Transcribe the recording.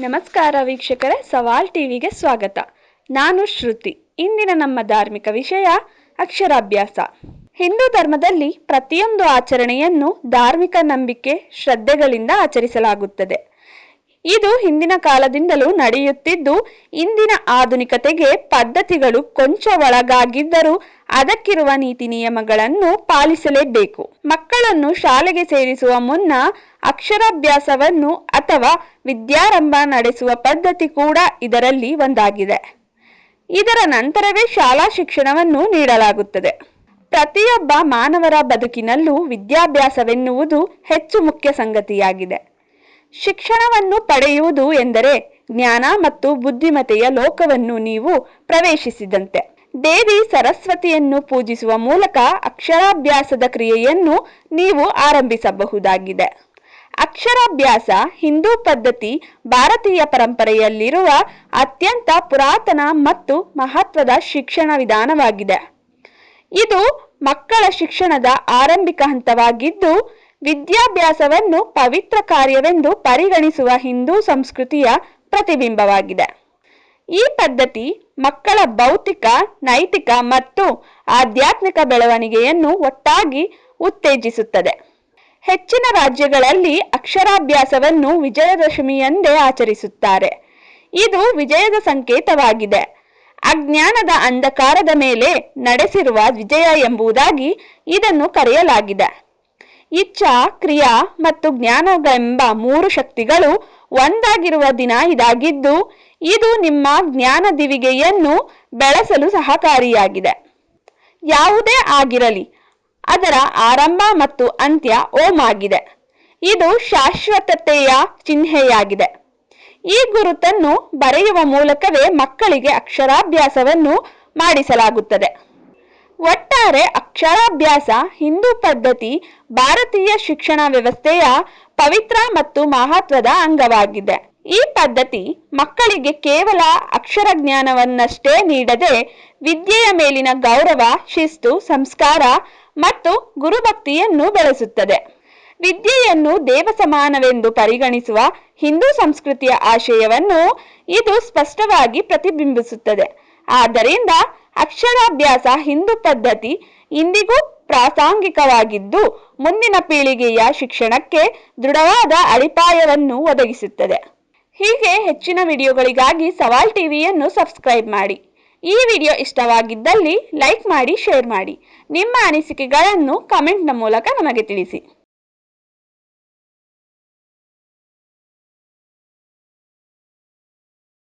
ನಮಸ್ಕಾರ ವೀಕ್ಷಕರೇ, ಸವಾಲ್ ಟಿವಿಗೆ ಸ್ವಾಗತ. ನಾನು ಶ್ರುತಿ. ಇಂದಿನ ನಮ್ಮ ಧಾರ್ಮಿಕ ವಿಷಯ ಅಕ್ಷರಾಭ್ಯಾಸ. ಹಿಂದೂ ಧರ್ಮದಲ್ಲಿ ಪ್ರತಿಯೊಂದು ಆಚರಣೆಯನ್ನು ಧಾರ್ಮಿಕ ನಂಬಿಕೆ, ಶ್ರದ್ಧೆಗಳಿಂದ ಆಚರಿಸಲಾಗುತ್ತದೆ. ಇದು ಹಿಂದಿನ ಕಾಲದಿಂದಲೂ ನಡೆಯುತ್ತಿದ್ದು, ಇಂದಿನ ಆಧುನಿಕತೆಗೆ ಪದ್ಧತಿಗಳು ಕೊಂಚ ಒಳಗಾಗಿದ್ದರೂ ಅದಕ್ಕಿರುವ ನೀತಿ ನಿಯಮಗಳನ್ನು ಪಾಲಿಸಲೇಬೇಕು. ಮಕ್ಕಳನ್ನು ಶಾಲೆಗೆ ಸೇರಿಸುವ ಮುನ್ನ ಅಕ್ಷರಾಭ್ಯಾಸವನ್ನು ಅಥವಾ ವಿದ್ಯಾರಂಭ ನಡೆಸುವ ಪದ್ಧತಿ ಕೂಡ ಇದರಲ್ಲಿ ಒಂದಾಗಿದೆ. ಇದರ ನಂತರವೇ ಶಾಲಾ ಶಿಕ್ಷಣವನ್ನು ನೀಡಲಾಗುತ್ತದೆ. ಪ್ರತಿಯೊಬ್ಬ ಮಾನವರ ಬದುಕಿನಲ್ಲೂ ವಿದ್ಯಾಭ್ಯಾಸವೆನ್ನುವುದು ಹೆಚ್ಚು ಮುಖ್ಯ ಸಂಗತಿಯಾಗಿದೆ. ಶಿಕ್ಷಣವನ್ನು ಪಡೆಯುವುದು ಎಂದರೆ ಜ್ಞಾನ ಮತ್ತು ಬುದ್ಧಿಮತೆಯ ಲೋಕವನ್ನು ನೀವು ಪ್ರವೇಶಿಸಿದಂತೆ. ದೇವಿ ಸರಸ್ವತಿಯನ್ನು ಪೂಜಿಸುವ ಮೂಲಕ ಅಕ್ಷರಾಭ್ಯಾಸದ ಕ್ರಿಯೆಯನ್ನು ನೀವು ಆರಂಭಿಸಬಹುದಾಗಿದೆ. ಅಕ್ಷರಾಭ್ಯಾಸ ಹಿಂದೂ ಪದ್ಧತಿ ಭಾರತೀಯ ಪರಂಪರೆಯಲ್ಲಿರುವ ಅತ್ಯಂತ ಪುರಾತನ ಮತ್ತು ಮಹತ್ವದ ಶಿಕ್ಷಣ ವಿಧಾನವಾಗಿದೆ. ಇದು ಮಕ್ಕಳ ಶಿಕ್ಷಣದ ಆರಂಭಿಕ ಹಂತವಾಗಿದ್ದು, ವಿದ್ಯಾಭ್ಯಾಸವನ್ನು ಪವಿತ್ರ ಕಾರ್ಯವೆಂದು ಪರಿಗಣಿಸುವ ಹಿಂದೂ ಸಂಸ್ಕೃತಿಯ ಪ್ರತಿಬಿಂಬವಾಗಿದೆ. ಈ ಪದ್ಧತಿ ಮಕ್ಕಳ ಭೌತಿಕ, ನೈತಿಕ ಮತ್ತು ಆಧ್ಯಾತ್ಮಿಕ ಬೆಳವಣಿಗೆಯನ್ನು ಒಟ್ಟಾಗಿ ಉತ್ತೇಜಿಸುತ್ತದೆ. ಹೆಚ್ಚಿನ ರಾಜ್ಯಗಳಲ್ಲಿ ಅಕ್ಷರಾಭ್ಯಾಸವನ್ನು ವಿಜಯದಶಮಿಯಂದೇ ಆಚರಿಸುತ್ತಾರೆ. ಇದು ವಿಜಯದ ಸಂಕೇತವಾಗಿದೆ. ಅಜ್ಞಾನದ ಅಂಧಕಾರದ ಮೇಲೆ ನಡೆಸಿರುವ ವಿಜಯ ಎಂಬುದಾಗಿ ಇದನ್ನು ಕರೆಯಲಾಗಿದೆ. ಇಚ್ಛಾ, ಕ್ರಿಯಾ ಮತ್ತು ಜ್ಞಾನಗಳೆಂಬ ಮೂರು ಶಕ್ತಿಗಳು ಒಂದಾಗಿರುವ ದಿನ ಇದಾಗಿದ್ದು, ಇದು ನಿಮ್ಮ ಜ್ಞಾನ ದಿವಿಗೆಯನ್ನು ಬೆಳೆಸಲು ಸಹಕಾರಿಯಾಗಿದೆ. ಯಾವುದೇ ಆಗಿರಲಿ, ಅದರ ಆರಂಭ ಮತ್ತು ಅಂತ್ಯ ಓಂ ಆಗಿದೆ. ಇದು ಶಾಶ್ವತತೆಯ ಚಿಹ್ನೆಯಾಗಿದೆ. ಈ ಗುರುತನ್ನು ಬರೆಯುವ ಮೂಲಕವೇ ಮಕ್ಕಳಿಗೆ ಅಕ್ಷರಾಭ್ಯಾಸವನ್ನು ಮಾಡಿಸಲಾಗುತ್ತದೆ. ಒಟ್ಟಾರೆ ಅಕ್ಷರಾಭ್ಯಾಸ ಹಿಂದೂ ಪದ್ಧತಿ ಭಾರತೀಯ ಶಿಕ್ಷಣ ವ್ಯವಸ್ಥೆಯ ಪವಿತ್ರ ಮತ್ತು ಮಹತ್ವದ ಅಂಗವಾಗಿದೆ. ಈ ಪದ್ಧತಿ ಮಕ್ಕಳಿಗೆ ಕೇವಲ ಅಕ್ಷರ ಜ್ಞಾನವನ್ನಷ್ಟೇ ನೀಡದೆ ವಿದ್ಯೆಯ ಮೇಲಿನ ಗೌರವ, ಶಿಸ್ತು, ಸಂಸ್ಕಾರ ಮತ್ತು ಗುರುಭಕ್ತಿಯನ್ನು ಬೆಳೆಸುತ್ತದೆ. ವಿದ್ಯೆಯನ್ನು ದೇವ ಸಮಾನವೆಂದು ಪರಿಗಣಿಸುವ ಹಿಂದೂ ಸಂಸ್ಕೃತಿಯ ಆಶಯವನ್ನು ಇದು ಸ್ಪಷ್ಟವಾಗಿ ಪ್ರತಿಬಿಂಬಿಸುತ್ತದೆ. ಆದ್ದರಿಂದ ಅಕ್ಷರಾಭ್ಯಾಸ ಹಿಂದೂ ಪದ್ಧತಿ ಇಂದಿಗೂ ಪ್ರಾಸಂಗಿಕವಾಗಿದ್ದು, ಮುಂದಿನ ಪೀಳಿಗೆಯ ಶಿಕ್ಷಣಕ್ಕೆ ದೃಢವಾದ ಅಡಿಪಾಯವನ್ನು ಒದಗಿಸುತ್ತದೆ. ಹೀಗೆ ಹೆಚ್ಚಿನ ವಿಡಿಯೋಗಳಿಗಾಗಿ ಸವಾಲ್ ಟಿವಿಯನ್ನು ಸಬ್ಸ್ಕ್ರೈಬ್ ಮಾಡಿ. ಈ ವಿಡಿಯೋ ಇಷ್ಟವಾಗಿದ್ದಲ್ಲಿ ಲೈಕ್ ಮಾಡಿ, ಶೇರ್ ಮಾಡಿ. ನಿಮ್ಮ ಅನಿಸಿಕೆಗಳನ್ನು ಕಮೆಂಟ್ನ ಮೂಲಕ ನಮಗೆ ತಿಳಿಸಿ.